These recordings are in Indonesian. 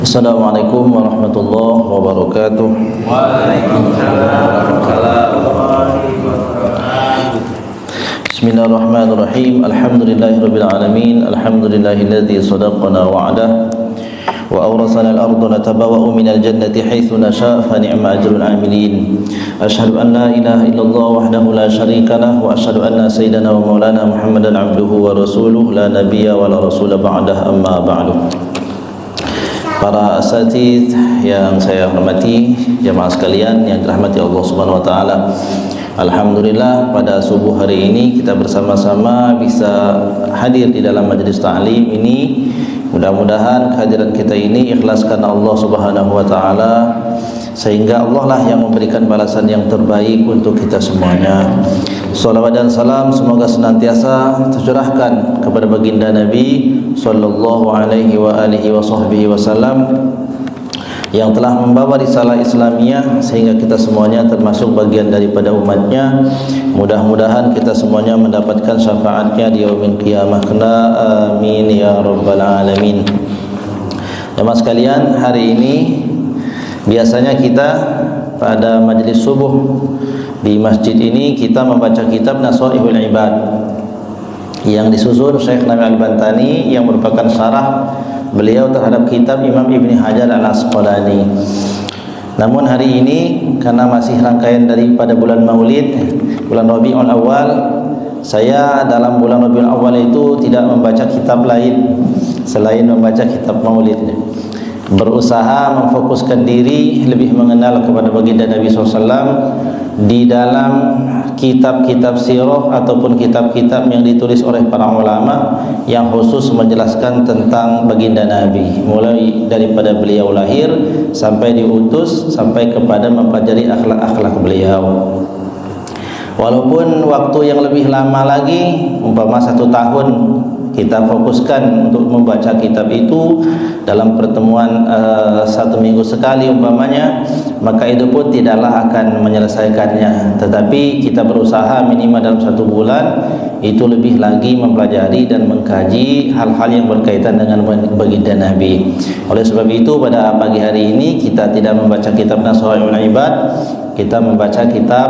Assalamualaikum warahmatullahi wabarakatuh. Waalaikumsalam warahmatullahi wabarakatuh. Bismillahirrahmanirrahim. Alhamdulillahirabbil alamin. Alhamdulillahilladzi sadaqana wa'dah wa awrasana al-ardha natabawwa'u minal jannati haitsu nasha' fa ni'ma ajrul 'amilin. Asyhadu an la ilaha illallah wahdahu la syarika lah wa asyhadu anna sayyidana wa maulana Muhammadan 'abduhu wa rasuluh la nabiyya wa la rasula ba'dah, amma ba'du. Para asatidz yang saya hormati, jamaah sekalian yang dirahmati Allah Subhanahu wa taala. Alhamdulillah pada subuh hari ini kita bersama-sama bisa hadir di dalam majelis ta'lim ini. Mudah-mudahan kehadiran kita ini ikhlas karena Allah Subhanahu wa taala, sehingga Allah lah yang memberikan balasan yang terbaik untuk kita semuanya. Salawat dan salam semoga senantiasa tercurahkan kepada baginda Nabi sallallahu alaihi wa alihi wa sahbihi wasallam yang telah membawa risalah Islamiyah sehingga kita semuanya termasuk bagian daripada umatnya. Mudah-mudahan kita semuanya mendapatkan syafaatnya di yaumil qiyamah. Amin ya rabbal alamin. Jemaah sekalian, hari ini biasanya kita pada majelis subuh di masjid ini kita membaca kitab Nashaihul Ibad yang disusun Syekh Nabi Al-Bantani yang merupakan syarah beliau terhadap kitab Imam Ibni Hajar Al-Asqalani. Namun hari ini karena masih rangkaian daripada bulan Maulid, bulan Rabiul Awal, saya dalam bulan Rabiul Awal itu tidak membaca kitab lain selain membaca kitab Maulid. Berusaha memfokuskan diri lebih mengenal kepada baginda Nabi SAW di dalam kitab-kitab sirah ataupun kitab-kitab yang ditulis oleh para ulama yang khusus menjelaskan tentang baginda Nabi, mulai daripada beliau lahir sampai diutus sampai kepada mempelajari akhlak-akhlak beliau. Walaupun waktu yang lebih lama lagi, umpama 1 tahun kita fokuskan untuk membaca kitab itu dalam pertemuan 1 minggu sekali umpamanya, maka itu pun tidaklah akan menyelesaikannya. Tetapi kita berusaha minimal dalam 1 bulan itu lebih lagi mempelajari dan mengkaji hal-hal yang berkaitan dengan baginda Nabi. Oleh sebab itu pada pagi hari ini kita tidak membaca kitab Nashaihul Ibad, kita membaca kitab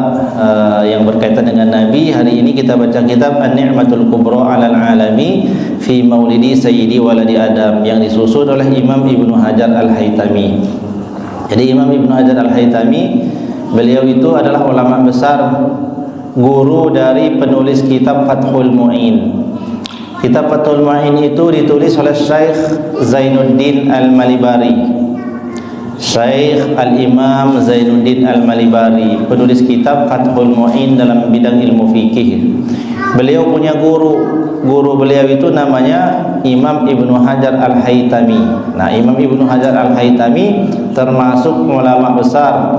yang berkaitan dengan Nabi. Hari ini kita baca kitab An-Ni'matul Kubra 'alal Alami fi Maulidi Sayyidi Waladi Adam yang disusun oleh Imam Ibnu Hajar Al-Haytami. Jadi Imam Ibnu Hajar Al-Haytami, beliau itu adalah ulama besar, guru dari penulis kitab Fathul Mu'in. Kitab Fathul Mu'in itu ditulis oleh Syekh Zainuddin Al-Malibari. Syekh Al-Imam Zainuddin Al-Malibari, penulis kitab Fathul Mu'in dalam bidang ilmu fikih. Beliau punya guru beliau itu namanya Imam Ibnu Hajar Al-Haytami. Nah, Imam Ibnu Hajar Al-Haytami termasuk ulama besar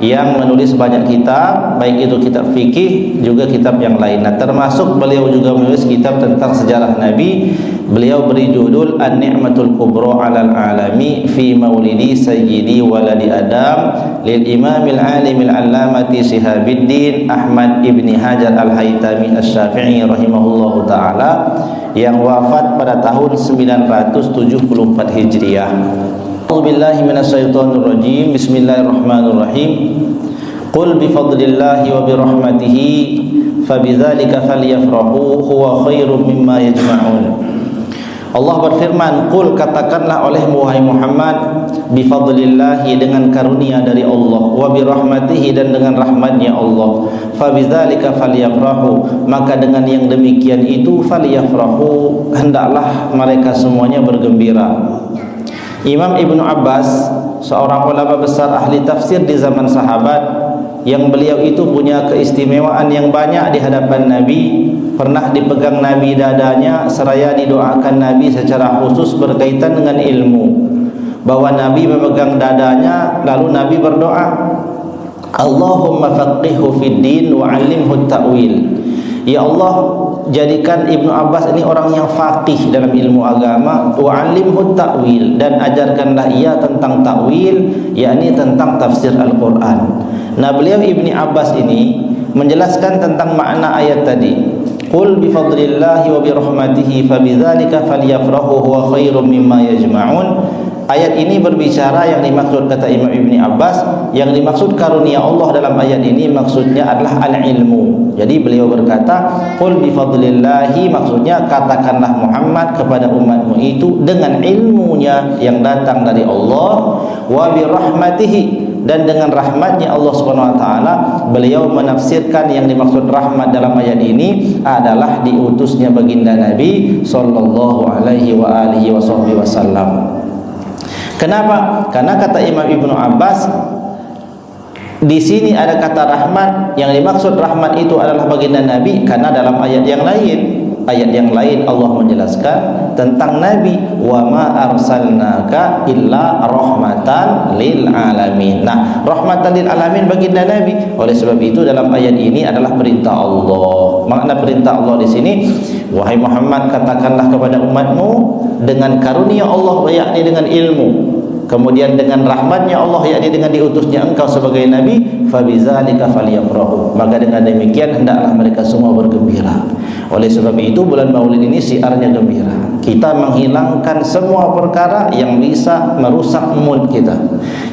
yang menulis banyak kitab, baik itu kitab fikih juga kitab yang lain. Nah, termasuk beliau juga menulis kitab tentang sejarah Nabi. Beliau beri judul An-Ni'matul Kubra 'alal Alami fi Maulidi Sayyidi Waladi Adam lil Imamil Alimil Allamati Shihabuddin Ahmad Ibni Hajar Al-Haytami Asy-Syafi'i rahimahullahu taala yang wafat pada tahun 974 Hijriah. A'udzubillahi minasyaitonir rajim. Bismillahirrahmanirrahim. Qul bi fadlillahi wa bi rahmatihi fabidzalika falyafrahu huwa khairum mimma yajma'un. Allah berfirman, qul, katakanlah olehmu wahai Muhammad, bi fadlillahi, dengan karunia dari Allah, wa bi rahmatihi, dan dengan rahmatnya Allah, fabidzalika falyafrahu, maka dengan yang demikian itu falyafrahu, hendaklah mereka semuanya bergembira. Imam Ibnu Abbas, seorang ulama besar ahli tafsir di zaman sahabat, yang beliau itu punya keistimewaan yang banyak di hadapan Nabi, pernah dipegang Nabi dadanya seraya didoakan Nabi secara khusus berkaitan dengan ilmu, bahwa Nabi memegang dadanya lalu Nabi berdoa, Allahumma faqihhu fid din wa 'allimhu ta'wil. Ya Allah, jadikan Ibnu Abbas ini orang yang faqih dalam ilmu agama, wa 'allimhu ta'wil, dan ajarkanlah ia tentang ta'wil, yakni tentang tafsir Al-Qur'an. Nah, beliau Ibnu Abbas ini menjelaskan tentang makna ayat tadi, qul bi fadlillahi wa bi rahmatihi fabidzalika falyafrahu huwa khairum mimma yajma'un. ayat ini berbicara yang dimaksud, kata Imam Ibni Abbas, yang dimaksud karunia Allah dalam ayat ini maksudnya adalah al-ilmu. Jadi beliau berkata, qul bifadlillahi, maksudnya katakanlah Muhammad kepada umatmu itu dengan ilmunya yang datang dari Allah, wa birahmatihi, dan dengan rahmatnya Allah Subhanahu wa taala. Beliau menafsirkan yang dimaksud rahmat dalam ayat ini adalah diutusnya baginda Nabi sallallahu alaihi wa alihi wasallam. Kenapa? Karena kata Imam Ibnu Abbas, di sini ada kata rahmat, yang dimaksud rahmat itu adalah baginda Nabi, karena dalam ayat yang lain Allah menjelaskan tentang Nabi, wa ma arsalnaka illa rahmatan lil alamin. Nah, rahmatan lil alamin baginda Nabi. Oleh sebab itu dalam ayat ini adalah perintah Allah. Makna perintah Allah di sini, wahai Muhammad, katakanlah kepada umatmu dengan karunia Allah, yakni dengan ilmu, kemudian dengan rahmatnya Allah, yakni dengan diutusnya engkau sebagai nabi, fabizalika falyafrahu, maka dengan demikian hendaklah mereka semua bergembira. Oleh sebab itu bulan Maulid ini siarnya gembira. Kita menghilangkan semua perkara yang bisa merusak mood kita,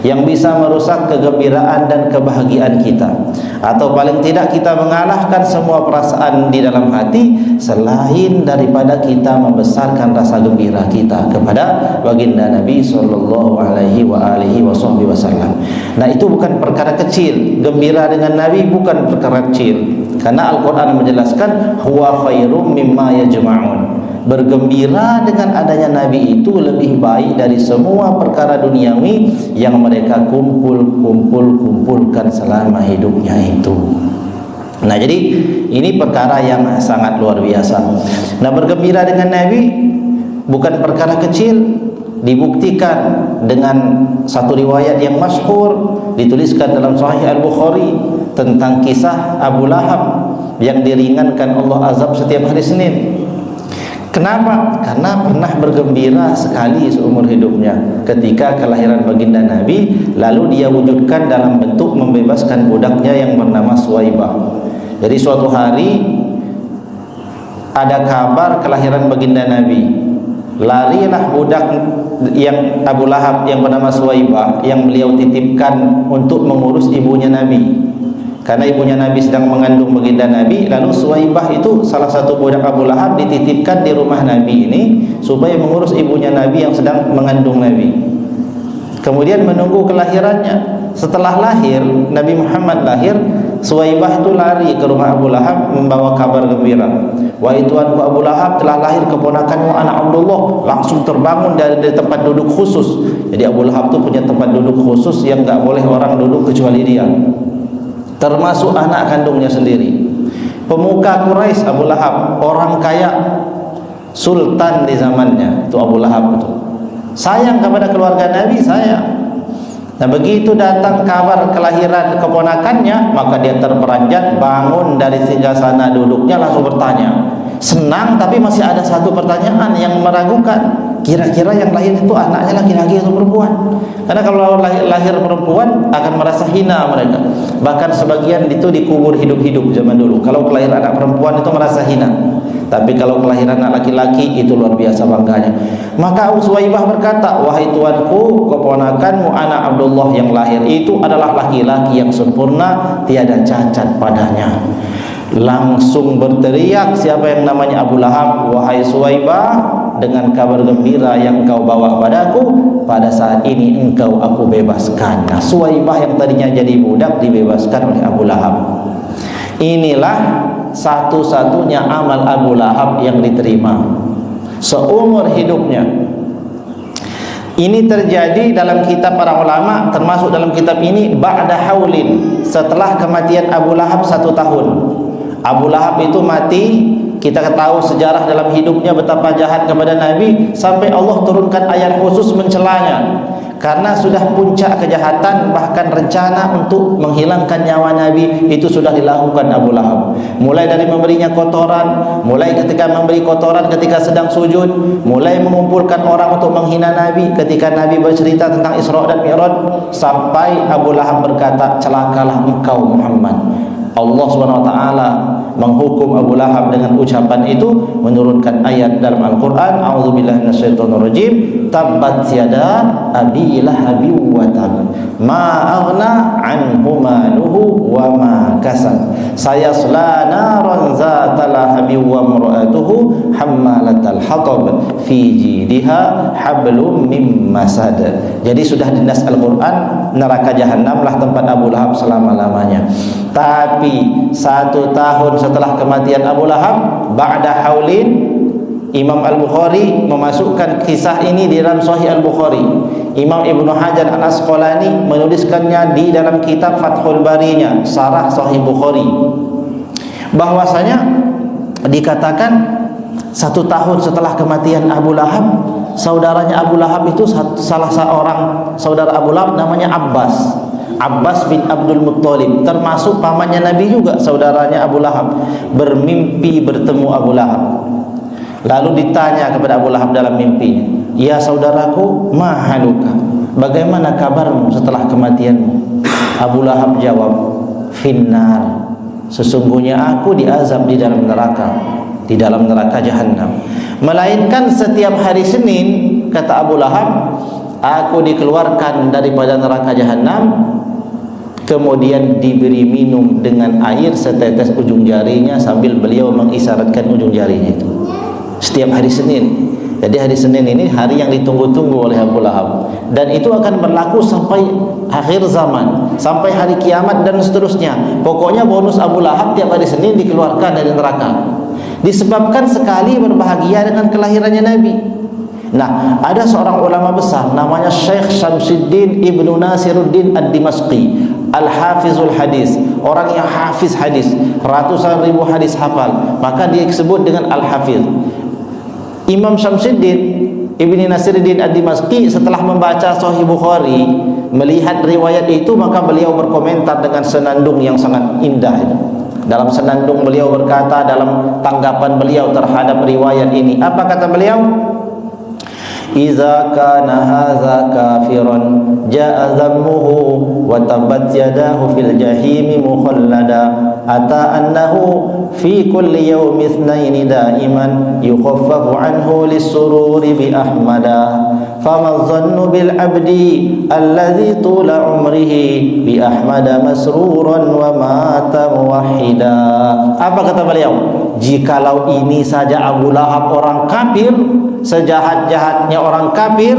yang bisa merusak kegembiraan dan kebahagiaan kita, atau paling tidak kita mengalahkan semua perasaan di dalam hati selain daripada kita membesarkan rasa gembira kita kepada baginda Nabi sallallahu alaihi wasallam. Nah, itu bukan perkara kecil. Gembira dengan Nabi bukan perkara kecil, karena Al-Quran menjelaskan huwa khairum mimma yajma'un. Bergembira dengan adanya Nabi itu lebih baik dari semua perkara duniawi yang mereka kumpulkan selama hidupnya itu. Nah, jadi ini perkara yang sangat luar biasa. Nah, bergembira dengan Nabi bukan perkara kecil. Dibuktikan dengan satu riwayat yang masyhur dituliskan dalam Sahih Al-Bukhari tentang kisah Abu Lahab yang diringankan Allah azab setiap hari Senin. Kenapa? Karena pernah bergembira sekali seumur hidupnya ketika kelahiran baginda Nabi, lalu dia wujudkan dalam bentuk membebaskan budaknya yang bernama Suwaibah. Jadi suatu hari ada kabar kelahiran baginda Nabi. Larilah budak yang Abu Lahab yang bernama Suwaibah, yang beliau titipkan untuk mengurus ibunya Nabi. Karena ibunya Nabi sedang mengandung baginda Nabi, lalu Suwaibah itu salah satu budak Abu Lahab dititipkan di rumah Nabi ini supaya mengurus ibunya Nabi yang sedang mengandung Nabi. Kemudian menunggu kelahirannya. Setelah lahir, Nabi Muhammad lahir, Suwaibah itu lari ke rumah Abu Lahab membawa kabar gembira. Wahai tuanku Abu Lahab, telah lahir keponakanmu anak Abdullah. Langsung terbangun dari tempat duduk khusus. Jadi Abu Lahab itu punya tempat duduk khusus yang enggak boleh orang duduk kecuali dia, termasuk anak kandungnya sendiri. Pemuka Quraisy Abu Lahab, orang kaya, sultan di zamannya, itu Abu Lahab itu. Sayang kepada keluarga Nabi, sayang. Nah, begitu datang kabar kelahiran keponakannya, maka dia terperanjat, bangun dari singgasana duduknya, langsung bertanya. Senang, tapi masih ada satu pertanyaan yang meragukan. Kira-kira yang lahir itu anaknya laki-laki atau perempuan? Karena kalau lahir perempuan akan merasa hina mereka. Bahkan sebagian itu dikubur hidup-hidup zaman dulu. Kalau kelahiran anak perempuan itu merasa hina. Tapi kalau kelahiran anak laki-laki itu luar biasa bangganya. Maka Suwaibah berkata, wahai tuanku, keponakanmu anak Abdullah yang lahir itu adalah laki-laki yang sempurna, tiada cacat padanya. Langsung berteriak siapa yang namanya Abu Lahab, wahai Suwaibah, dengan kabar gembira yang engkau bawa padaku, pada saat ini engkau aku bebaskan. Nah, Suwaibah yang tadinya jadi budak dibebaskan oleh Abu Lahab. Inilah satu-satunya amal Abu Lahab yang diterima seumur hidupnya. Ini terjadi dalam kitab para ulama, termasuk dalam kitab ini ba'da haulin, setelah kematian Abu Lahab 1 tahun. Abu Lahab itu mati, kita tahu sejarah dalam hidupnya betapa jahat kepada Nabi, sampai Allah turunkan ayat khusus mencelanya. Karena sudah puncak kejahatan, bahkan rencana untuk menghilangkan nyawa Nabi itu sudah dilakukan Abu Lahab. Mulai dari memberinya kotoran, mulai ketika memberi kotoran ketika sedang sujud, mulai mengumpulkan orang untuk menghina Nabi ketika Nabi bercerita tentang Isra dan Mi'raj, sampai Abu Lahab berkata, celakalah engkau Muhammad, Allah SWT menghukum Abu Lahab dengan ucapan itu, menurunkan ayat dalam Al-Quran, a'udzubillahi minasyaitonirrajim, tabbat yada abi lahabin wa tab, ma aghna anhu maluhu wa ma kasab, sayasla naran zata lahabin wa imra'atuhu hammalatal hatab fi jidha hablum mim masad. Jadi sudah dinas Al-Quran, neraka jahanam lah tempat Abu Lahab selama-lamanya. Tapi 1 tahun setelah kematian Abu Lahab, ba'da haulin, Imam Al-Bukhari memasukkan kisah ini di dalam Sahih Al-Bukhari. Imam Ibnu Hajar Al-Asqalani menuliskannya di dalam kitab Fathul Barinya, Sarah Sahih Bukhari, bahwasanya dikatakan 1 tahun setelah kematian Abu Lahab, saudaranya Abu Lahab itu salah seorang saudara Abu Lahab namanya Abbas bin Abdul Muttalib, termasuk pamannya Nabi juga, saudaranya Abu Lahab, bermimpi bertemu Abu Lahab. Lalu ditanya kepada Abu Lahab dalam mimpinya, "Ya saudaraku, ma haluka? Bagaimana kabarmu setelah kematianmu?" Abu Lahab jawab, "Finnar. Sesungguhnya aku diazab di dalam neraka jahanam. Melainkan setiap hari Senin," kata Abu Lahab, "aku dikeluarkan daripada neraka jahanam, kemudian diberi minum dengan air setetes ujung jarinya sambil beliau mengisyaratkan ujung jarinya itu." Setiap hari Senin. Jadi hari Senin ini hari yang ditunggu-tunggu oleh Abu Lahab, dan itu akan berlaku sampai akhir zaman, sampai hari kiamat dan seterusnya. Pokoknya bonus Abu Lahab tiap hari Senin dikeluarkan dari neraka, disebabkan sekali berbahagia dengan kelahirannya Nabi. Nah, ada seorang ulama besar namanya Syekh Syamsuddin Ibnu Nasiruddin Ad-Dimashqi, Al-Hafizul Hadis, orang yang hafiz hadis, ratusan ribu hadis hafal, maka dia disebut dengan Al-Hafiz. Imam Syamsuddin Ibnu Nasiruddin Ad-Dimashqi setelah membaca Sahih Bukhari, melihat riwayat itu, maka beliau berkomentar dengan senandung yang sangat indah. Dalam senandung beliau berkata, dalam tanggapan beliau terhadap riwayat ini, apa kata beliau? "Iza kana hadza kafiran jaa dhammuhu wa tabat yadahu fil jahimi mukhallada ata annahu fi kulli yawmi itsnaini daiman yukhaffafu anhu lis-sururi bi ahmada fama dhannu bil abdi alladhi tula umrihi bi ahmada masruran wa mata muwahhida." Apa kata beliau? Jikalau ini saja Abu Lahab orang kafir, sejahat-jahatnya orang kafir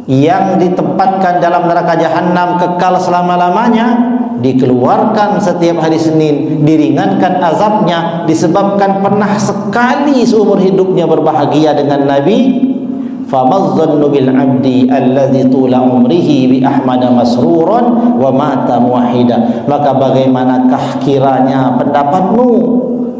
yang ditempatkan dalam neraka jahanam kekal selama-lamanya, dikeluarkan setiap hari Senin, diringankan azabnya disebabkan pernah sekali seumur hidupnya berbahagia dengan Nabi, famazzannu bil abdi alladzi tula umrihi bi ahmada masruran wa mata muwahhida. Maka bagaimanakah kiranya pendapatmu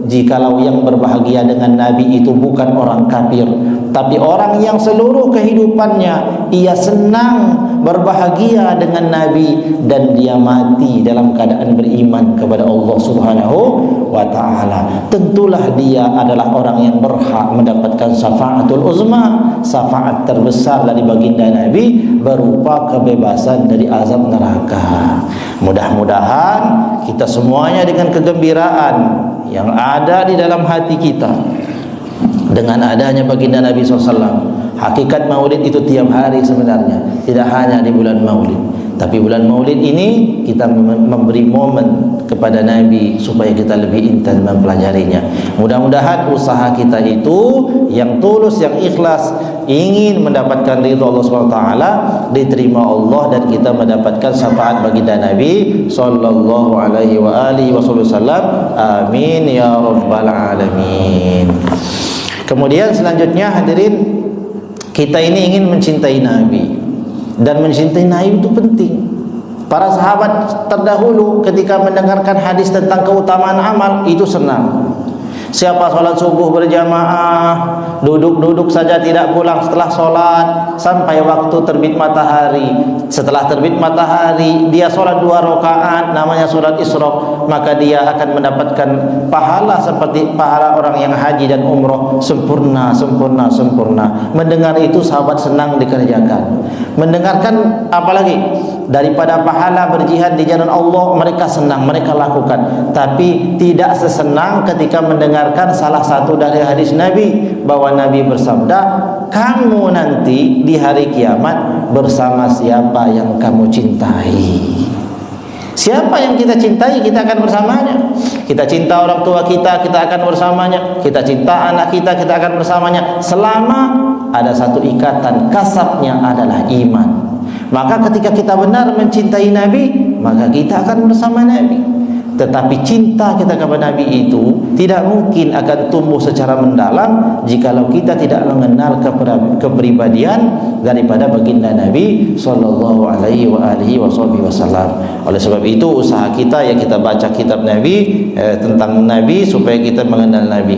jikalau yang berbahagia dengan Nabi itu bukan orang kafir, tapi orang yang seluruh kehidupannya ia senang berbahagia dengan Nabi, dan dia mati dalam keadaan beriman kepada Allah Subhanahu wa ta'ala. Tentulah dia adalah orang yang berhak mendapatkan syafaatul uzma, syafaat terbesar dari baginda Nabi, berupa kebebasan dari azab neraka. Mudah-mudahan kita semuanya dengan kegembiraan yang ada di dalam hati kita dengan adanya baginda Nabi SAW. Hakikat maulid itu tiap hari sebenarnya, tidak hanya di bulan maulid, tapi bulan maulid ini kita memberi momen kepada Nabi supaya kita lebih intan mempelajarinya. Mudah-mudahan usaha kita itu yang tulus, yang ikhlas, ingin mendapatkan ridha Allah SWT, diterima Allah, dan kita mendapatkan syafaat baginda Nabi sallallahu alaihi wa alihi wasallam. Amin ya rabbal alamin. Kemudian selanjutnya hadirin, kita ini ingin mencintai Nabi, dan mencintai Nabi itu penting. Para sahabat terdahulu ketika mendengarkan hadis tentang keutamaan amal itu senang. Siapa sholat subuh berjamaah, duduk-duduk saja tidak pulang setelah sholat sampai waktu terbit matahari. Setelah terbit matahari dia sholat 2 rakaat, namanya sholat isyraq, maka dia akan mendapatkan pahala seperti pahala orang yang haji dan umroh, sempurna, sempurna, sempurna. Mendengar itu sahabat senang dikerjakan. Mendengarkan apalagi daripada pahala berjihad di jalan Allah, mereka senang, mereka lakukan. Tapi tidak sesenang ketika mendengarkan salah satu dari hadis Nabi, bahwa Nabi bersabda, kamu nanti di hari kiamat bersama siapa yang kamu cintai. Siapa yang kita cintai, kita akan bersamanya. Kita cinta orang tua kita, kita akan bersamanya. Kita cinta anak kita, kita akan bersamanya. Selama ada satu ikatan, kasabnya adalah iman. Maka ketika kita benar mencintai Nabi, maka kita akan bersama Nabi. Tetapi cinta kita kepada Nabi itu tidak mungkin akan tumbuh secara mendalam jikalau kita tidak mengenal kepribadian daripada baginda Nabi sallallahu alaihi wasallam. Oleh sebab itu usaha kita ya kita baca kitab Nabi tentang Nabi supaya kita mengenal Nabi.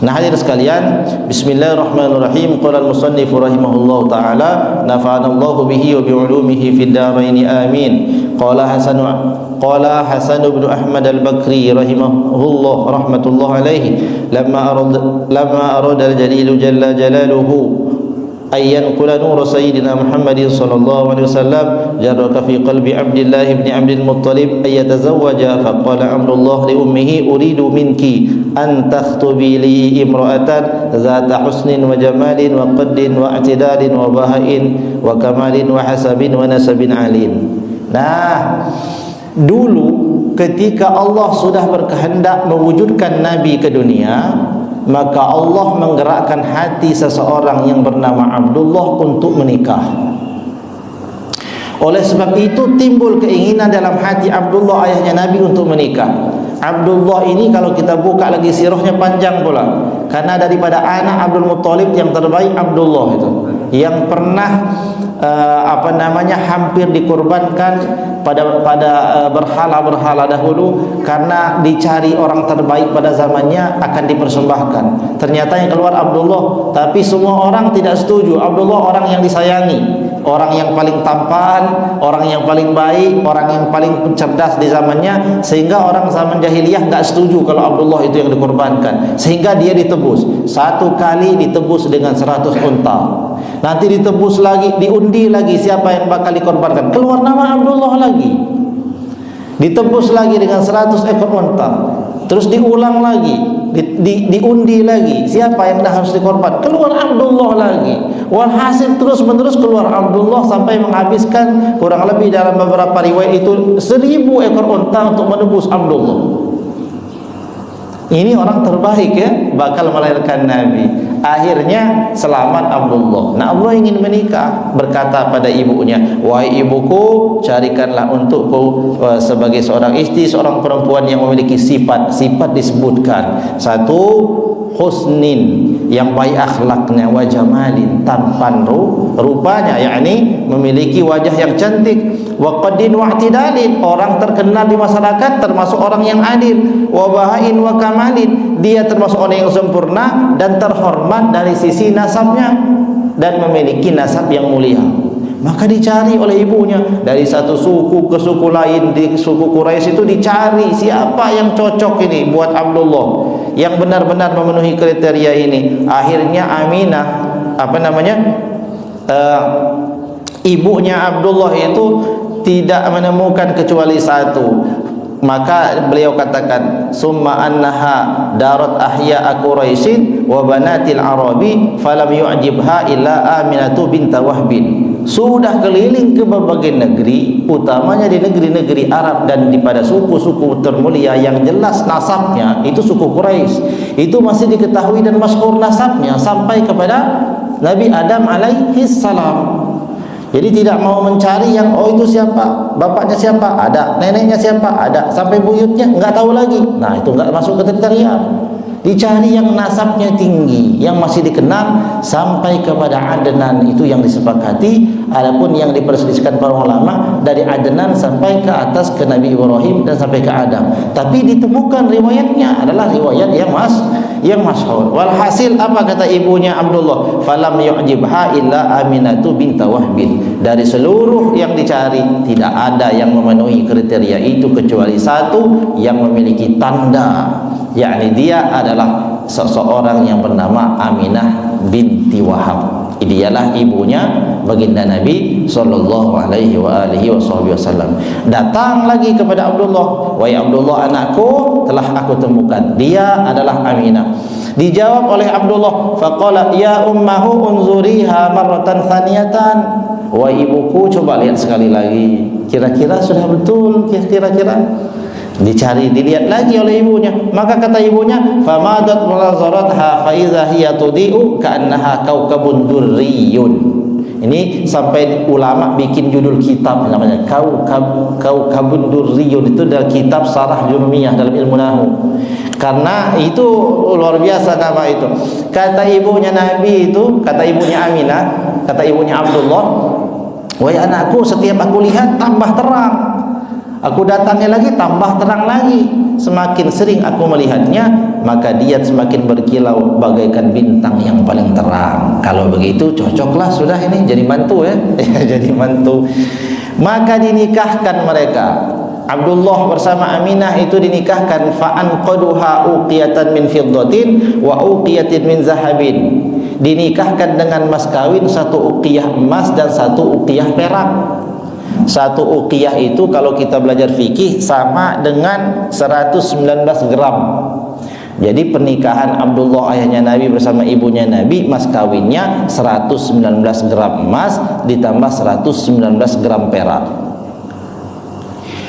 Nah hadirin sekalian, bismillahirrahmanirrahim. Qala al-musannif rahimahullahu taala, nafa'anallahu bihi wa bi'ulumihi fid dharain amin. Qala Hasan bin Ahmad al-Bakri rahimahullah rahmatullah alaihi, lamma arada al-jalil jalla jalaluhu ayyan qula nur sayyidina Muhammadin sallallahu alaihi wasallam jaraka fi qalbi Abdullah ibn Abdul Muttalib ay yatazawwaja, faqala Amrullah li ummihi uridu minki an takhtubi li imra'atan zata husnin wa jamalin wa qaddin wa i'tidalin wa bahain wa kamalin wa hasabin wa nasabin alin. Nah, dulu ketika Allah sudah berkehendak mewujudkan Nabi ke dunia, maka Allah menggerakkan hati seseorang yang bernama Abdullah untuk menikah. Oleh sebab itu timbul keinginan dalam hati Abdullah ayahnya Nabi untuk menikah. Abdullah ini kalau kita buka lagi sirahnya panjang pula, karena daripada anak Abdul Muttalib yang terbaik Abdullah itu, yang pernah hampir dikorbankan pada berhala-berhala dahulu, karena dicari orang terbaik pada zamannya akan dipersembahkan. Ternyata yang keluar Abdullah, tapi semua orang tidak setuju. Abdullah orang yang disayangi, orang yang paling tampan, orang yang paling baik, orang yang paling cerdas di zamannya, sehingga orang zaman jahiliyah enggak setuju kalau Abdullah itu yang dikorbankan, sehingga dia ditebus. Satu kali ditebus dengan 100 unta, nanti ditebus lagi, diundi lagi siapa yang bakal dikorbankan, keluar nama Abdullah lagi, ditebus lagi dengan 100 ekor unta, terus diulang lagi, diundi lagi siapa yang dah harus dikorban, keluar Abdullah lagi. Walhasil terus menerus keluar Abdullah sampai menghabiskan kurang lebih dalam beberapa riwayat itu 1000 ekor unta untuk menebus Abdullah. Ini orang terbaik ya, bakal melahirkan Nabi. Akhirnya selamat Abdullah. Nah Abdullah ingin menikah, berkata pada ibunya, wahai ibuku, carikanlah untukku sebagai seorang istri, seorang perempuan yang memiliki sifat disebutkan. Satu, husnin, yang baik akhlaknya, wa jamalin, tampan rupanya, yakni memiliki wajah yang cantik, wa qaddin wa i'tidalin, orang terkenal di masyarakat termasuk orang yang adil, wa bahain wa kamalin, dia termasuk orang yang sempurna dan terhormat dari sisi nasabnya dan memiliki nasab yang mulia. Maka dicari oleh ibunya dari satu suku ke suku lain. Di suku Quraisy itu dicari siapa yang cocok ini buat Abdullah, yang benar-benar memenuhi kriteria ini. Akhirnya Aminah, ibunya Abdullah itu tidak menemukan kecuali satu. Maka beliau katakan, summa annaha darat ahya'a Quraisyin wa banatil Arabi falam yu'jibha illa Aminatu bint Wahbin. Sudah keliling ke berbagai negeri, utamanya di negeri-negeri Arab dan di pada suku-suku termulia yang jelas nasabnya itu suku Quraisy. Itu masih diketahui dan masyhur nasabnya sampai kepada Nabi Adam alaihi salam. Jadi tidak mau mencari yang itu siapa, bapaknya siapa, ada, neneknya siapa, ada, sampai buyutnya enggak tahu lagi. Nah, itu enggak masuk ke kriteria. Dicari yang nasabnya tinggi, yang masih dikenal sampai kepada Adnan, itu yang disepakati. Adapun yang diperselisihkan para ulama dari Adnan sampai ke atas ke Nabi Ibrahim dan sampai ke Adam. Tapi ditemukan riwayatnya adalah riwayat yang masyhur. Walhasil apa kata ibunya Abdullah? Falam yu'jibha illa Aminatu bint Wahbin. Dari seluruh yang dicari tidak ada yang memenuhi kriteria itu kecuali satu yang memiliki tanda, yakni dia adalah seseorang yang bernama Aminah binti Wahab. Dialah ibunya baginda Nabi sallallahu alaihi wa alihi wasallam. Datang lagi kepada Abdullah, "Wahai Abdullah, anakku telah aku temukan. Dia adalah Aminah." Dijawab oleh Abdullah, faqala ya ummahu unzuriha marratan thaniyatan. Wahai ibuku, coba lihat sekali lagi. Kira-kira sudah betul, kira-kira. Dicari, dilihat lagi oleh ibunya. Maka kata ibunya, famadat mulazaratha fa idza hiya tudiu ka'annaha kaukabun durriyun. Ini sampai ulama bikin judul kitab namanya Kaukabun Durriyun. Itu dalam kitab Sarah Jurmiyah dalam ilmu nahwu. Karena itu luar biasa nama itu. Kata ibunya Nabi itu, kata ibunya Aminah, kata ibunya Abdullah, "Wahai anakku, setiap aku lihat tambah terang. Aku datangnya lagi tambah terang lagi. Semakin sering aku melihatnya, maka dia semakin berkilau bagaikan bintang yang paling terang." Kalau begitu cocoklah sudah ini jadi mantu ya. Jadi mantu. Maka dinikahkan mereka. Abdullah bersama Aminah itu dinikahkan, fa'anqaduha uqiyatan min fiddatin wa uqiyatin min zahabin. Dinikahkan dengan mas kawin, satu uqiyah emas dan satu uqiyah perak. Satu uqiyah itu kalau kita belajar fikih sama dengan 119 gram. Jadi pernikahan Abdullah ayahnya Nabi bersama ibunya Nabi, mas kawinnya 119 gram emas ditambah 119 gram perak.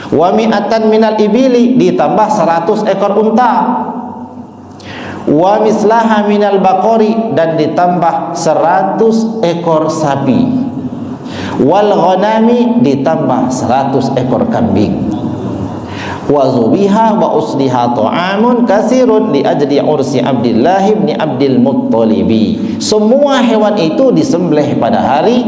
Wa mi'atan minal ibili, ditambah 100 ekor unta. Wa mislaha minal baqari, dan ditambah 100 ekor sapi. Wal ghanami, ditambah 100 ekor kambing. Wa zubiha wa usliha ta'amun kasirun li ajli ursi Abdillah ibn Abdil Muttalibi. Semua hewan itu disembelih pada hari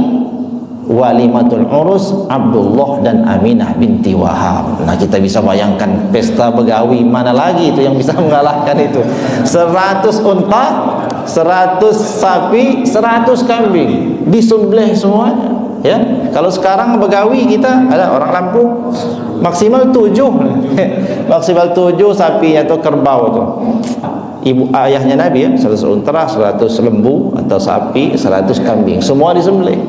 walimatul urus Abdullah dan Aminah binti Wahab. Nah, kita bisa bayangkan pesta begawi mana lagi itu yang bisa mengalahkan itu. 100 unta, 100 sapi, 100 kambing disembelih semuanya. Ya, kalau sekarang begawi kita ada orang Lampung maksimal 7 maksimal 7 sapi atau kerbau tuh. Ibu ayahnya Nabi ya, 100 unta, 100 lembu atau sapi, 100 kambing, semua disembelih.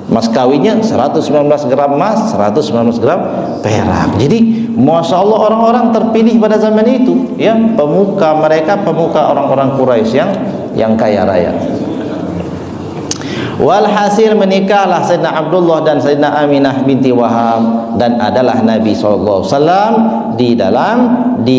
Mas kawinnya 119 gram emas, 119 gram perak. Jadi Masya Allah orang-orang terpilih pada zaman itu ya, pemuka mereka, pemuka orang-orang Quraisy yang kaya raya. Walhasil menikahlah Sayyidina Abdullah dan Sayyidina Aminah binti Wahab, dan adalah Nabi SAW di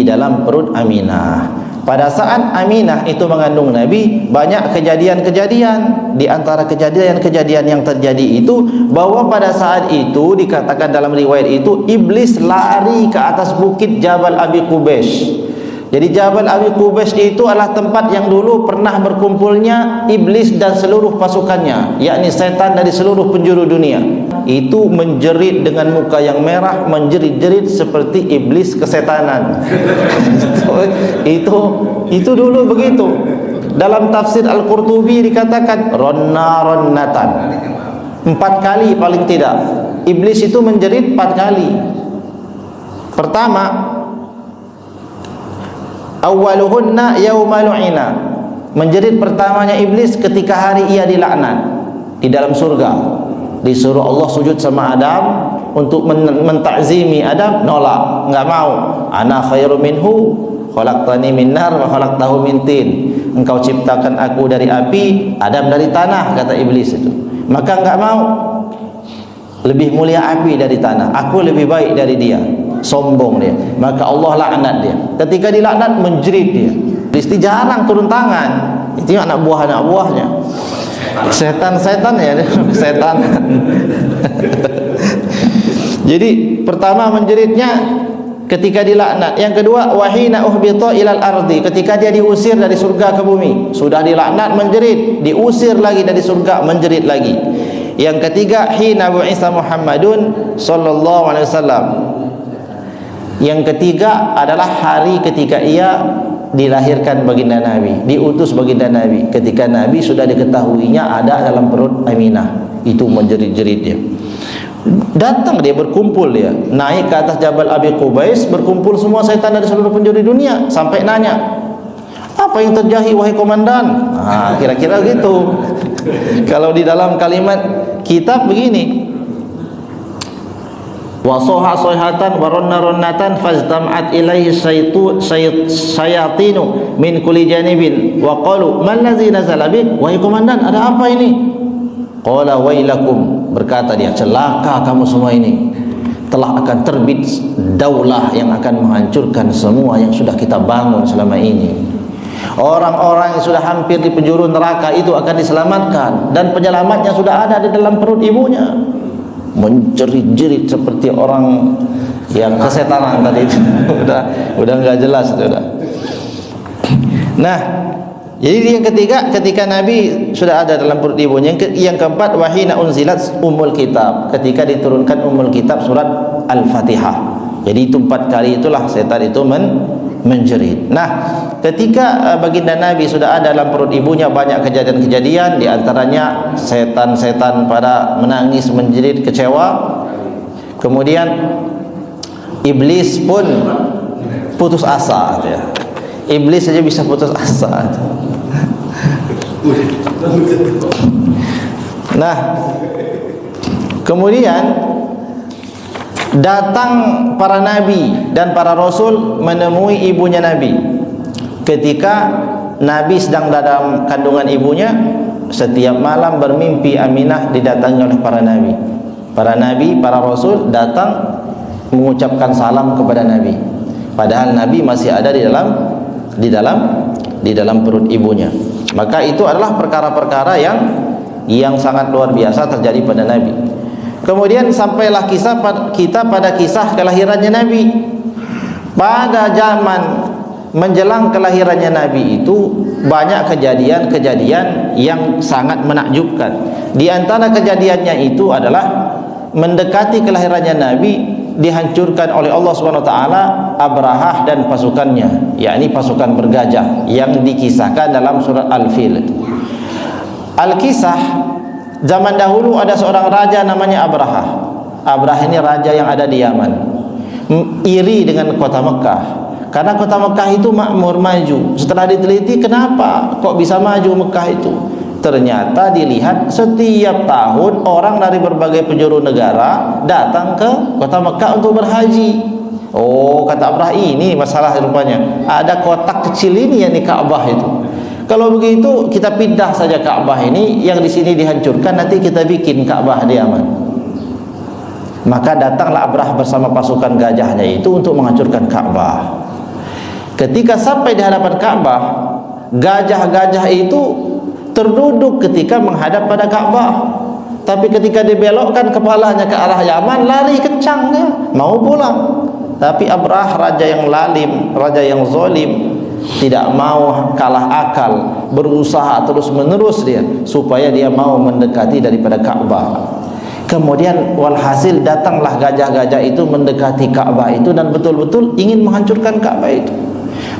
dalam perut Aminah. Pada saat Aminah itu mengandung Nabi, banyak kejadian-kejadian. Di antara kejadian-kejadian yang terjadi itu, bahwa pada saat itu dikatakan dalam riwayat itu, iblis lari ke atas bukit Jabal Abi Qubays. Jadi Jabal Abi Qubays itu adalah tempat yang dulu pernah berkumpulnya iblis dan seluruh pasukannya, yakni setan dari seluruh penjuru dunia. Itu menjerit dengan muka yang merah, menjerit-jerit seperti iblis kesetanan. itu dulu begitu. Dalam tafsir Al-Qurtubi dikatakan ronnatan. 4 kali paling tidak. Iblis itu menjerit 4 kali. Pertama, awwaluhunna yauma lu'ina. Menjerit pertamanya iblis ketika hari ia dilaknat di dalam surga. Disuruh Allah sujud sama Adam untuk mentakzimi Adam, nolak, enggak mau. Ana khairu minhu, khalaqtani min nar wa khalaqtahu min tin. Engkau ciptakan aku dari api, Adam dari tanah, kata iblis itu. Maka enggak mau. Lebih mulia api dari tanah, aku lebih baik dari dia. Sombong dia. Maka Allah laknat dia. Ketika dilaknat menjerit dia. Iblis jarang turun tangan. Itu anak buahnya. Setan-setan ya, setan. Jadi pertama menjeritnya ketika dilaknat. Yang kedua, wahina uhbita ilal ardi, ketika dia diusir dari surga ke bumi. Sudah dilaknat menjerit, diusir lagi dari surga menjerit lagi. Yang ketiga, hina bu'isa Muhammadun sallallahu alaihi wasallam. Yang ketiga adalah hari ketika ia dilahirkan baginda Nabi, diutus baginda Nabi. Ketika Nabi sudah diketahuinya ada dalam perut Aminah, itu menjerit-jerit dia. Datang dia, berkumpul dia, naik ke atas Jabal Abi Qubays, berkumpul semua setan dari seluruh penjuru dunia, sampai nanya, apa yang terjadi wahai komandan? Nah, kira-kira gitu. Kalau di dalam kalimat kitab begini, wa soha sohatan wa ronna ronnatan fajtama'at ilaihi syayatinu min kulli janibin wa qalu man ladzi nazala bik, wahai komandan, ada apa ini? Qala wailakum, berkata dia, celaka kamu semua ini, telah akan terbit daulah yang akan menghancurkan semua yang sudah kita bangun selama ini. Orang-orang yang sudah hampir di penjuru neraka itu akan diselamatkan, dan penyelamatnya sudah ada di dalam perut ibunya. Menjerit-jerit seperti orang yang kesetanan tadi itu. udah enggak jelas sudah. Nah, jadi yang ketiga, ketika Nabi sudah ada dalam perut ibunya. Yang keempat, wahina unzilat ummul kitab, ketika diturunkan ummul kitab surat Al-Fatihah. Jadi itu 4 kali itulah setan itu menjerit. Nah, ketika baginda Nabi sudah ada dalam perut ibunya, banyak kejadian-kejadian, di antaranya setan-setan pada menangis, menjerit, kecewa. Kemudian iblis pun putus asa ya. Iblis saja bisa putus asa. Nah, kemudian datang para nabi dan para rasul menemui ibunya Nabi. Ketika Nabi sedang dalam kandungan ibunya, setiap malam bermimpi Aminah didatangi oleh para nabi. Para nabi, para rasul datang mengucapkan salam kepada Nabi. Padahal Nabi masih ada di dalam perut ibunya. Maka itu adalah perkara-perkara yang sangat luar biasa terjadi pada Nabi. Kemudian sampailah kita pada kisah kelahirannya Nabi. Pada zaman menjelang kelahirannya Nabi itu banyak kejadian-kejadian yang sangat menakjubkan. Di antara kejadiannya itu adalah mendekati kelahirannya Nabi, dihancurkan oleh Allah Subhanahu wa taala Abrahah dan pasukannya, yakni pasukan bergajah yang dikisahkan dalam surat Al-Fil. Al-Kisah, zaman dahulu ada seorang raja namanya Abrahah. Abrahah ini raja yang ada di Yaman. Iri dengan kota Mekah, karena kota Mekah itu makmur, maju. Setelah diteliti, kenapa kok bisa maju Mekah itu? Ternyata dilihat setiap tahun orang dari berbagai penjuru negara datang ke kota Mekah untuk berhaji. Oh, kata Abrahah, ini masalah rupanya. Ada kotak kecil ini yang di Ka'bah itu. Kalau begitu kita pindah saja Ka'bah ini, yang di sini dihancurkan, nanti kita bikin Ka'bah di Yaman. Maka datanglah Abrahah bersama pasukan gajahnya itu untuk menghancurkan Ka'bah. Ketika sampai di hadapan Ka'bah, gajah-gajah itu terduduk ketika menghadap pada Ka'bah. Tapi ketika dibelokkan kepalanya ke arah Yaman, lari kencang dia, mau pulang. Tapi Abrahah, raja yang lalim, raja yang zalim, tidak mau kalah akal, berusaha terus-menerus dia supaya dia mau mendekati daripada Ka'bah. Kemudian walhasil datanglah gajah-gajah itu mendekati Ka'bah itu dan betul-betul ingin menghancurkan Ka'bah itu.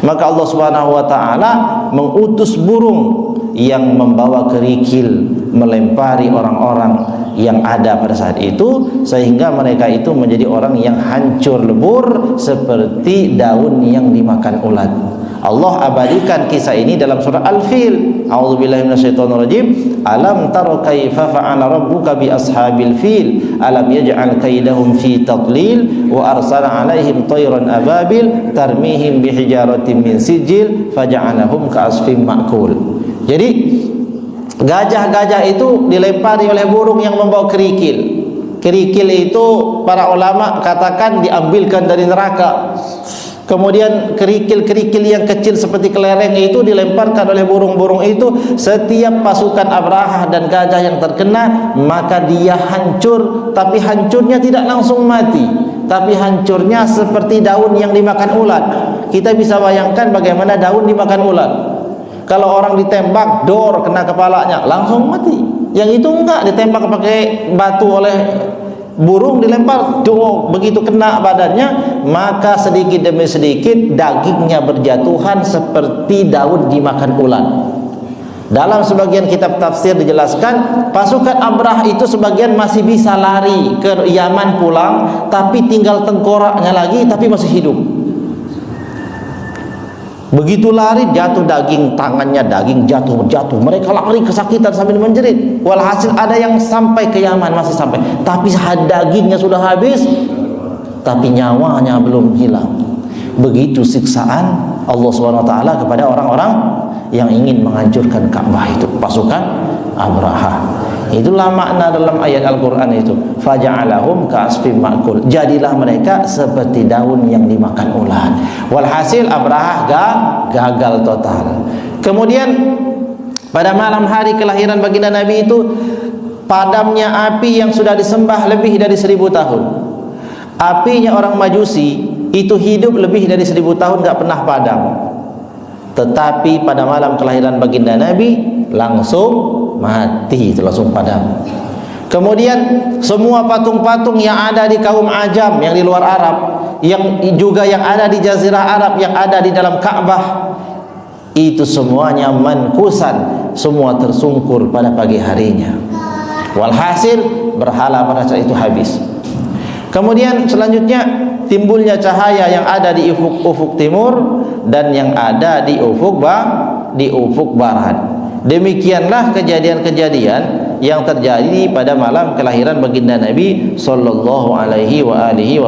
Maka Allah Subhanahu wa taala mengutus burung yang membawa kerikil melempari orang-orang yang ada pada saat itu, sehingga mereka itu menjadi orang yang hancur lebur seperti daun yang dimakan ulat. Allah abadikan kisah ini dalam surah Al-Fil. A'udzubillahi minasyaitonirrajim. Alam tara kaifa fa'ala rabbuka bi ashabil fil alam yaj'al kaidahum fi tadlil wa arsala 'alaihim tayran ababil tarmihim bihijaratin min sijil faja'alahum ka'asfin ma'kul. Jadi gajah-gajah itu dilempari oleh burung yang membawa kerikil. Kerikil itu para ulama katakan diambilkan dari neraka. Kemudian kerikil-kerikil yang kecil seperti kelereng itu dilemparkan oleh burung-burung itu. Setiap pasukan Abrahah dan gajah yang terkena, maka dia hancur. Tapi hancurnya tidak langsung mati, tapi hancurnya seperti daun yang dimakan ulat. Kita bisa bayangkan bagaimana daun dimakan ulat. Kalau orang ditembak dor kena kepalanya langsung mati. Yang itu enggak, ditembak pakai batu oleh burung, dilempar dor, begitu kena badannya, maka sedikit demi sedikit dagingnya berjatuhan seperti daun dimakan ulat. Dalam sebagian kitab tafsir dijelaskan pasukan Abrahah itu sebagian masih bisa lari ke Yaman pulang, tapi tinggal tengkoraknya lagi tapi masih hidup. Begitu lari jatuh daging, tangannya daging jatuh. Mereka lari kesakitan sambil menjerit. Walhasil ada yang sampai ke Yaman, masih sampai, tapi dagingnya sudah habis, tapi nyawanya belum hilang. Begitu siksaan Allah SWT kepada orang-orang yang ingin menghancurkan Ka'bah itu, pasukan Abraha. Itulah makna dalam ayat Al-Quran itu, faja'alahum ka'asfim ma'kul, jadilah mereka seperti daun yang dimakan ulat. Walhasil Abraha gagal total. Kemudian pada malam hari kelahiran baginda Nabi itu, padamnya api yang sudah disembah lebih dari 1000 tahun. Apinya orang Majusi itu hidup lebih dari 1000 tahun, gak pernah padam. Tetapi pada malam kelahiran baginda Nabi langsung mati, itu langsung padam. Kemudian semua patung-patung yang ada di kaum Ajam, yang di luar Arab, yang juga yang ada di Jazirah Arab, yang ada di dalam Ka'bah, itu semuanya mankusan, semua tersungkur pada pagi harinya. Walhasil berhala pada saat itu habis. Kemudian selanjutnya timbulnya cahaya yang ada di ufuk timur dan yang ada di ufuk barat. Demikianlah kejadian-kejadian yang terjadi pada malam kelahiran baginda Nabi sallallahu alaihi wa alihi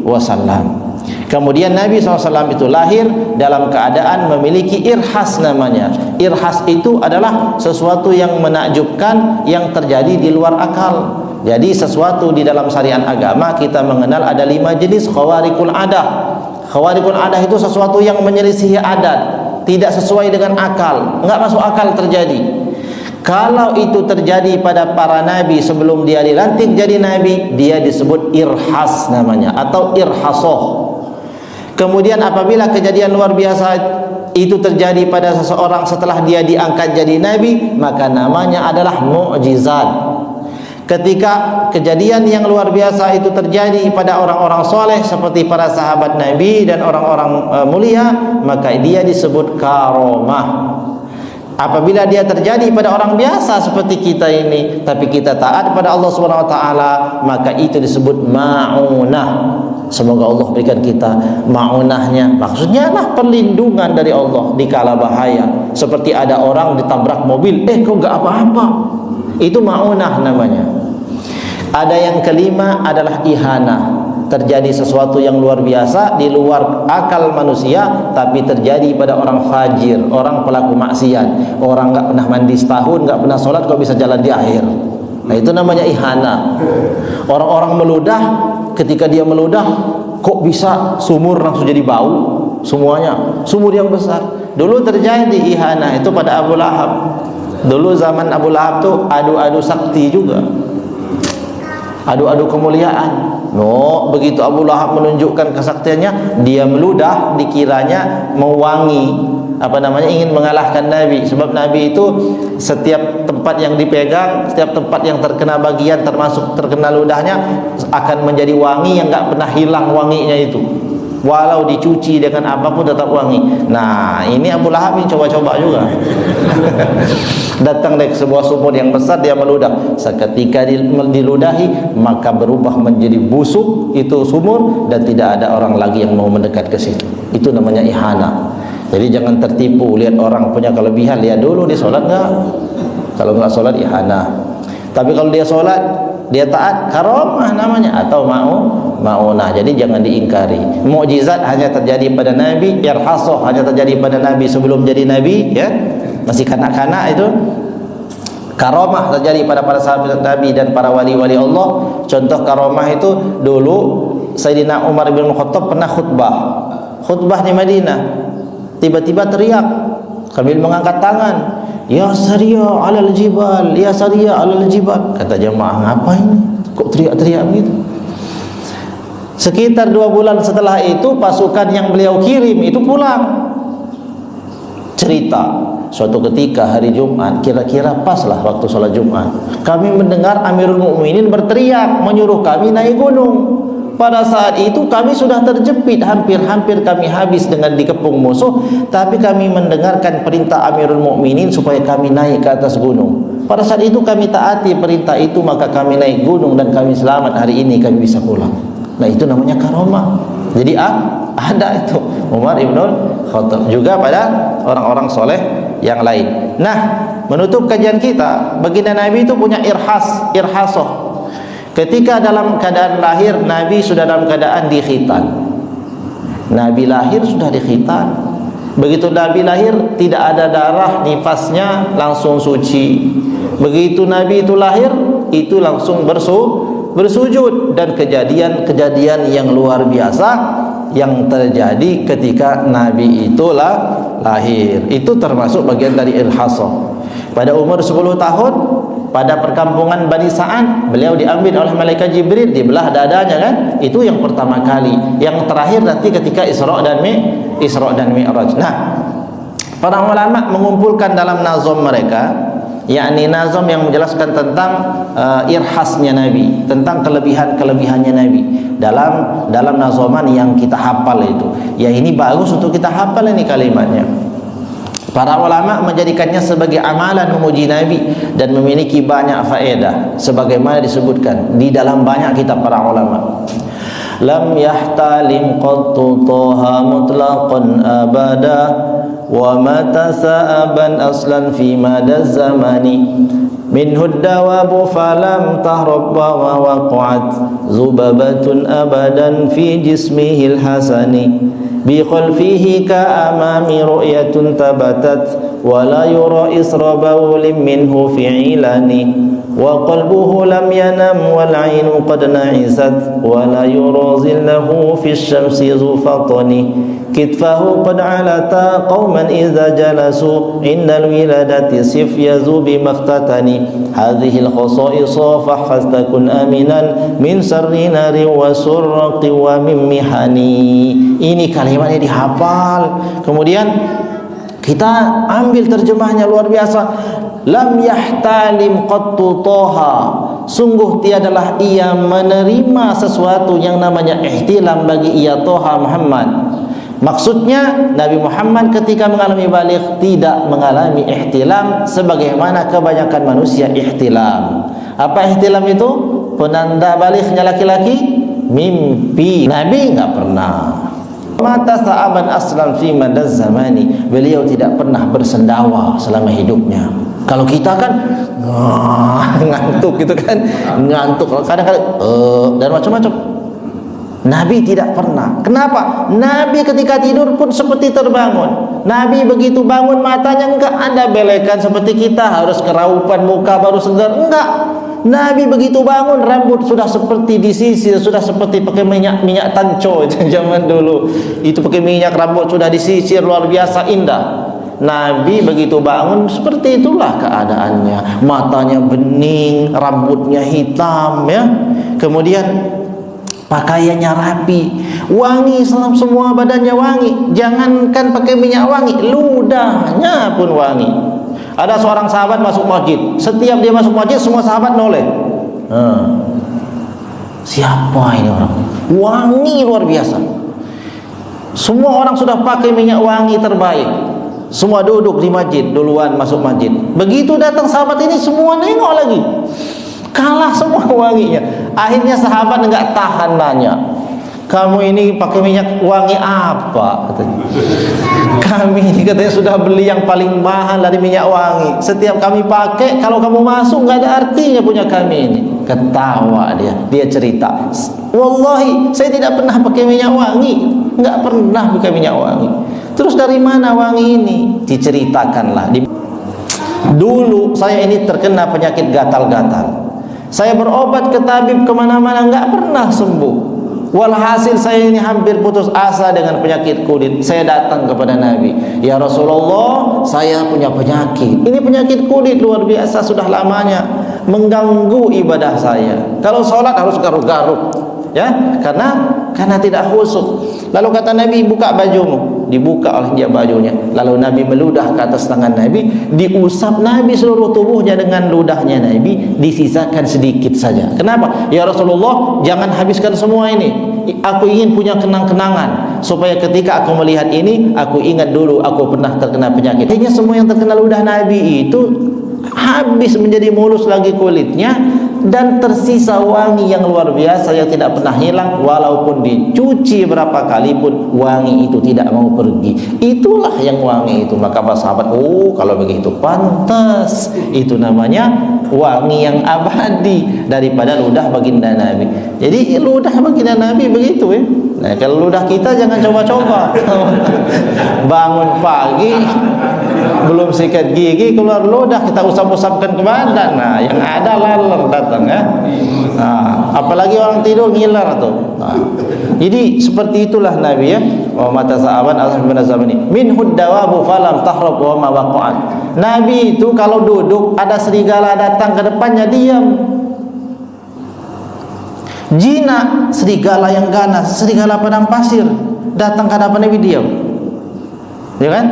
wasallam. Kemudian Nabi SAW itu lahir dalam keadaan memiliki irhas namanya. Irhas itu adalah sesuatu yang menakjubkan, yang terjadi di luar akal. Jadi sesuatu di dalam syariat agama kita mengenal ada 5 jenis khawarikul adah. Khawarikul adah itu sesuatu yang menyelisihi adat, tidak sesuai dengan akal, enggak masuk akal terjadi. Kalau itu terjadi pada para nabi sebelum dia dilantik jadi nabi, dia disebut irhas namanya, atau irhasoh. Kemudian apabila kejadian luar biasa itu terjadi pada seseorang setelah dia diangkat jadi nabi, maka namanya adalah mukjizat. Ketika kejadian yang luar biasa itu terjadi pada orang-orang soleh seperti para sahabat Nabi dan orang-orang mulia, maka dia disebut karomah. Apabila dia terjadi pada orang biasa seperti kita ini, tapi kita taat pada Allah SWT, maka itu disebut ma'unah. Semoga Allah berikan kita ma'unahnya. Maksudnya adalah perlindungan dari Allah di kala bahaya. Seperti ada orang ditabrak mobil, kok gak apa-apa. Itu ma'unah namanya. Ada yang kelima adalah ihana. Terjadi sesuatu yang luar biasa di luar akal manusia, tapi terjadi pada orang fajir, orang pelaku maksiat. Orang gak pernah mandi setahun, gak pernah sholat, kok bisa jalan di air. Nah itu namanya ihana. Orang-orang meludah, ketika dia meludah, kok bisa sumur langsung jadi bau semuanya, sumur yang besar. Dulu terjadi ihana itu pada Abu Lahab. Dulu zaman Abu Lahab tuh adu-adu sakti juga, adu-adu kemuliaan. Begitu Abu Lahab menunjukkan kesaktiannya, dia meludah, dikiranya mewangi, ingin mengalahkan Nabi. Sebab Nabi itu setiap tempat yang dipegang, setiap tempat yang terkena bagian, termasuk terkena ludahnya, akan menjadi wangi yang gak pernah hilang wanginya itu. Walau dicuci dengan apapun tetap wangi. Nah ini Abu Lahab ini coba-coba juga. Datang dari sebuah sumur yang besar, dia meludah. Seketika diludahi, maka berubah menjadi busuk itu sumur, dan tidak ada orang lagi yang mau mendekat ke situ. Itu namanya ihana. Jadi jangan tertipu, lihat orang punya kelebihan, lihat dulu dia sholat enggak. Kalau enggak sholat ihana. Tapi kalau dia sholat, dia taat, karomah namanya, atau ma'unah. Jadi jangan diingkari. Mukjizat hanya terjadi pada Nabi, irhasoh hanya terjadi pada Nabi sebelum jadi Nabi, ya, masih kanak-kanak itu. Karomah terjadi pada para sahabat Nabi dan para wali-wali Allah. Contoh karomah itu, dulu Sayyidina Umar bin Khattab pernah khutbah di Madinah. Tiba-tiba teriak sambil mengangkat tangan, "Ya Sariya alal jibal, ya Sariya alal jibal." Kata jemaah, ngapain kok teriak-teriak begitu? Sekitar 2 bulan setelah itu, pasukan yang beliau kirim itu pulang. Cerita, suatu ketika hari Jumat, kira-kira paslah waktu sholat Jumat, kami mendengar Amirul Mukminin berteriak menyuruh kami naik gunung. Pada saat itu kami sudah terjepit, hampir kami habis dengan dikepung musuh, tapi kami mendengarkan perintah Amirul Mukminin supaya kami naik ke atas gunung. Pada saat itu kami taati perintah itu, maka kami naik gunung dan kami selamat. Hari ini kami bisa pulang. Nah itu namanya karomah. Jadi ada itu Umar ibn Khattab, juga pada orang-orang soleh yang lain. Nah, menutup kajian kita, baginda Nabi itu punya irhasoh. Ketika dalam keadaan lahir, Nabi sudah dalam keadaan dikhitan. Nabi lahir sudah dikhitan. Begitu Nabi lahir, tidak ada darah, nifasnya langsung suci. Begitu Nabi itu lahir, itu langsung bersujud. Dan kejadian-kejadian yang luar biasa yang terjadi ketika Nabi itulah lahir, itu termasuk bagian dari ilhasah. Pada umur 10 tahun, pada perkampungan Bani Sa'ad, beliau diambil oleh malaikat Jibril, dibelah dadanya kan. Itu yang pertama kali. Yang terakhir nanti ketika Isra dan Mi'raj. Nah, para ulama mengumpulkan dalam nazom mereka, yakni nazom yang menjelaskan tentang irhasnya Nabi, tentang kelebihannya Nabi dalam nazoman yang kita hafal itu. Ya, ini bagus untuk kita hafal ini kalimatnya. Para ulama menjadikannya sebagai amalan memuji Nabi dan memiliki banyak faedah sebagaimana disebutkan di dalam banyak kitab para ulama. Lam yahtalim qattu taha mutlaqan abada wa mata sa'aban aslan fi madaz zamani minhu dawabu falam tahrab wa waqa'at zubabatun abadan fi jismihil hasani bi khalfihi ka amami ru'yatun tabatat wa la yura isra bawlim minhu fi ilani wa qalbuhu lam yanam wal 'ainu qad na'isat wa la yura zillahu fi syamsi zufatani kitfahu qad 'alata qauman idza jalasu innal wiladati sif yazu bi maqtatani hadhihi al khasa'isa fahfaztakun aminan min sarri nari wa surqi wa min mihani. Ini kalimatnya dihafal, kemudian kita ambil terjemahnya luar biasa. Lam yahtalim qattu toha, sungguh tiadalah ia menerima sesuatu yang namanya ihtilam bagi ia Toha Muhammad. Maksudnya Nabi Muhammad ketika mengalami baligh tidak mengalami ihtilam sebagaimana kebanyakan manusia ihtilam. Apa ihtilam itu? Penanda balighnya laki-laki mimpi. Nabi enggak pernah. Mata sa'aban aslam fi madaz zamani, beliau tidak pernah bersendawa selama hidupnya. Kalau kita kan ngantuk gitu kan, ngantuk kadang-kadang dan macam-macam. Nabi tidak pernah. Kenapa? Nabi ketika tidur pun seperti terbangun. Nabi begitu bangun matanya enggak ada belekan seperti kita harus keraupan muka baru segar, enggak. Nabi begitu bangun rambut sudah seperti disisir, sudah seperti pakai minyak tanco itu zaman dulu. Itu pakai minyak rambut sudah disisir luar biasa indah. Nabi begitu bangun seperti itulah keadaannya. Matanya bening, rambutnya hitam ya. Kemudian pakaiannya rapi, wangi, semua badannya wangi. Jangankan pakai minyak wangi, ludahnya pun wangi. Ada seorang sahabat masuk masjid. Setiap dia masuk masjid, semua sahabat noleh. Siapa ini orang? Wangi luar biasa. Semua orang sudah pakai minyak wangi terbaik. Semua duduk di masjid, duluan masuk masjid. Begitu datang sahabat ini, semua nengok lagi. Kalah semua wanginya. Akhirnya sahabat enggak tahan nanya, kamu ini pakai minyak wangi apa? Katanya. Kami ini katanya sudah beli yang paling mahal dari minyak wangi. Setiap kami pakai, kalau kamu masuk nggak ada artinya punya kami ini. Ketawa dia cerita. Wallahi, saya tidak pernah pakai minyak wangi, nggak pernah pakai minyak wangi. Terus dari mana wangi ini? Diceritakanlah. Dulu saya ini terkena penyakit gatal-gatal. Saya berobat ke tabib kemana-mana nggak pernah sembuh. Walhasil saya ini hampir putus asa dengan penyakit kulit. Saya datang kepada Nabi, ya Rasulullah, saya punya penyakit. Ini penyakit kulit luar biasa, sudah lamanya mengganggu ibadah saya. Kalau sholat harus garuk-garuk, ya, karena tidak khusyuk. Lalu kata Nabi, buka bajumu. Dibuka oleh dia bajunya. Lalu Nabi meludah ke atas tangan Nabi, diusap Nabi seluruh tubuhnya dengan ludahnya Nabi, disisakan sedikit saja. Kenapa? Ya Rasulullah, jangan habiskan semua ini. Aku ingin punya kenang-kenangan supaya ketika aku melihat ini, aku ingat dulu aku pernah terkena penyakit. Akhirnya semua yang terkena ludah Nabi itu habis menjadi mulus lagi kulitnya. dan tersisa wangi yang luar biasa yang tidak pernah hilang, walaupun dicuci berapa kali pun wangi itu tidak mau pergi. Itulah yang wangi itu. Maka para sahabat, oh kalau begitu pantas, itu namanya wangi yang abadi daripada ludah baginda Nabi. Jadi ludah baginda Nabi begitu ya. Nah, kalau ludah kita jangan coba-coba. Bangun pagi belum sikat gigi keluar ludah, kita usap-usapkan ke badan. Nah, yang ada laler datang ya. Nah, apalagi orang tidur ngiler tuh. Nah, jadi seperti itulah Nabi ya. Wa mata sahabat asal bin zamani min huddawabu falam tahrab wa ma waqa'at. Nabi itu kalau duduk ada serigala datang ke depannya diam. Jinak, serigala yang ganas, serigala padang pasir datang ke hadapan Nabi diam. Ya kan?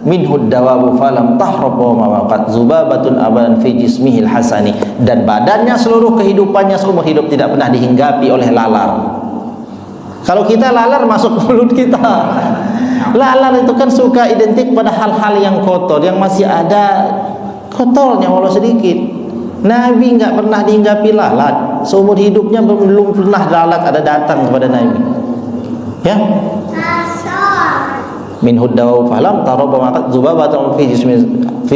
Min huddawabu falam tahrab wa ma waqa'at zubabatun abadan fi jismihil hasani, dan badannya seluruh kehidupannya seumur hidup tidak pernah dihinggapi oleh lalar. Kalau kita lalar masuk mulut kita. Lalar itu kan suka identik pada hal-hal yang kotor, yang masih ada kotornya walau sedikit. Nabi enggak pernah dihinggapi lalat. Seumur hidupnya belum pernah lalat ada datang kepada Nabi. Ya. Min huddaw falam taraba maqat zubabatun fi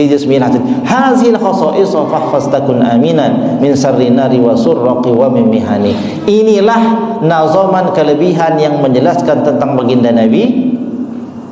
jismil hasan hazil khasa'is fahfastakun aminan min sarri nari wa surraqi wa min mihani. Inilah nazaman kelebihan yang menjelaskan tentang baginda Nabi.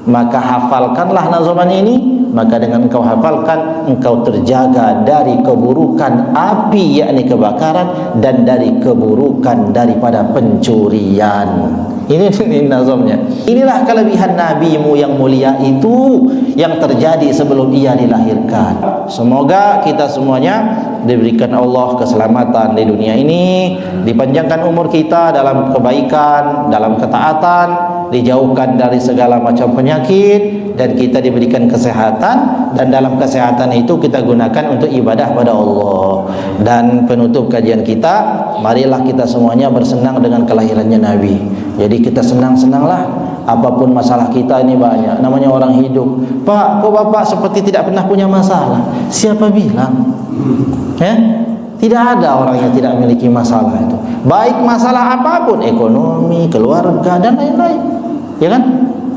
Maka hafalkanlah nazaman ini, maka dengan engkau hafalkan engkau terjaga dari keburukan api yakni kebakaran, dan dari keburukan daripada pencurian. Ini nazamnya. Inilah kelebihan nabimu yang mulia itu yang terjadi sebelum ia dilahirkan. Semoga kita semuanya diberikan Allah keselamatan di dunia ini, dipanjangkan umur kita dalam kebaikan, dalam ketaatan, dijauhkan dari segala macam penyakit, dan kita diberikan kesehatan, dan dalam kesehatan itu kita gunakan untuk ibadah pada Allah. Dan penutup kajian kita, marilah kita semuanya bersenang dengan kelahirannya Nabi. Jadi kita senang-senanglah, apapun masalah kita ini banyak. Namanya orang hidup. Pak, kok Bapak seperti tidak pernah punya masalah? Siapa bilang? Ya? Tidak ada orang yang tidak memiliki masalah itu. Baik masalah apapun, ekonomi, keluarga, dan lain-lain. Ya kan?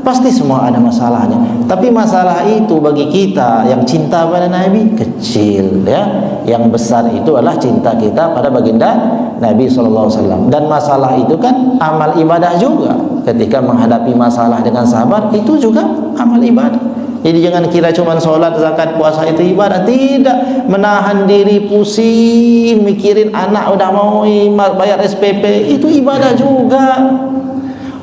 Pasti semua ada masalahnya. Tapi masalah itu bagi kita yang cinta pada Nabi kecil, ya. Yang besar itu adalah cinta kita pada baginda Nabi SAW. Dan masalah itu kan amal ibadah juga. Ketika menghadapi masalah dengan sabar, itu juga amal ibadah. Jadi jangan kira cuma sholat, zakat, puasa itu ibadah. Tidak. Menahan diri pusing, mikirin anak udah mau bayar SPP, itu ibadah juga.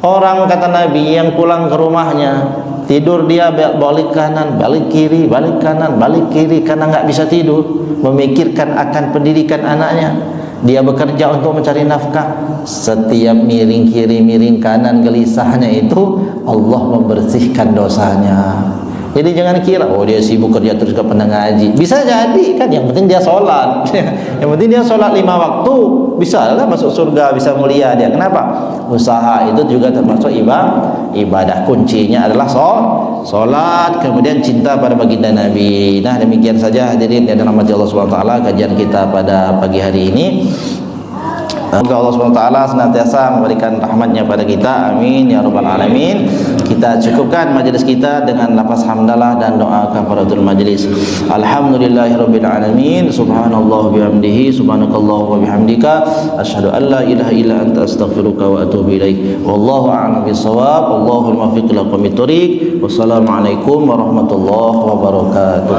Orang kata Nabi yang pulang ke rumahnya, tidur dia balik kanan, balik kiri, balik kanan, balik kiri, karena nggak bisa tidur, memikirkan akan pendidikan anaknya. Dia bekerja untuk mencari nafkah. Setiap miring kiri, miring kanan, gelisahnya itu Allah membersihkan dosanya. Jadi jangan kira, oh dia sibuk kerja terus gak pernah ngaji. Bisa jadi kan, yang penting dia sholat. Yang penting dia sholat 5 waktu, bisa lah masuk surga, bisa mulia dia. Kenapa? Usaha itu juga termasuk ibadah. Kuncinya adalah sholat, kemudian cinta pada baginda Nabi. Nah demikian saja hadirin yang dirahmati Allah SWT, kajian kita pada pagi hari ini. Semoga Allah SWT senantiasa memberikan rahmatnya pada kita, amin ya rabbal alamin. Kita cukupkan majelis kita dengan lafaz hamdalah dan doa kafaratul majelis. Alhamdulillahirabbil alamin, subhanallah bihamdihi, subhanakallah wa bihamdika, asyhadu an la ilaha illa anta astaghfiruka wa atubu ilaik. Wallahu a'lam bissawab, wallahul muwaffiq ila aqwamit thoriq. Wassalamualaikum warahmatullahi wabarakatuh.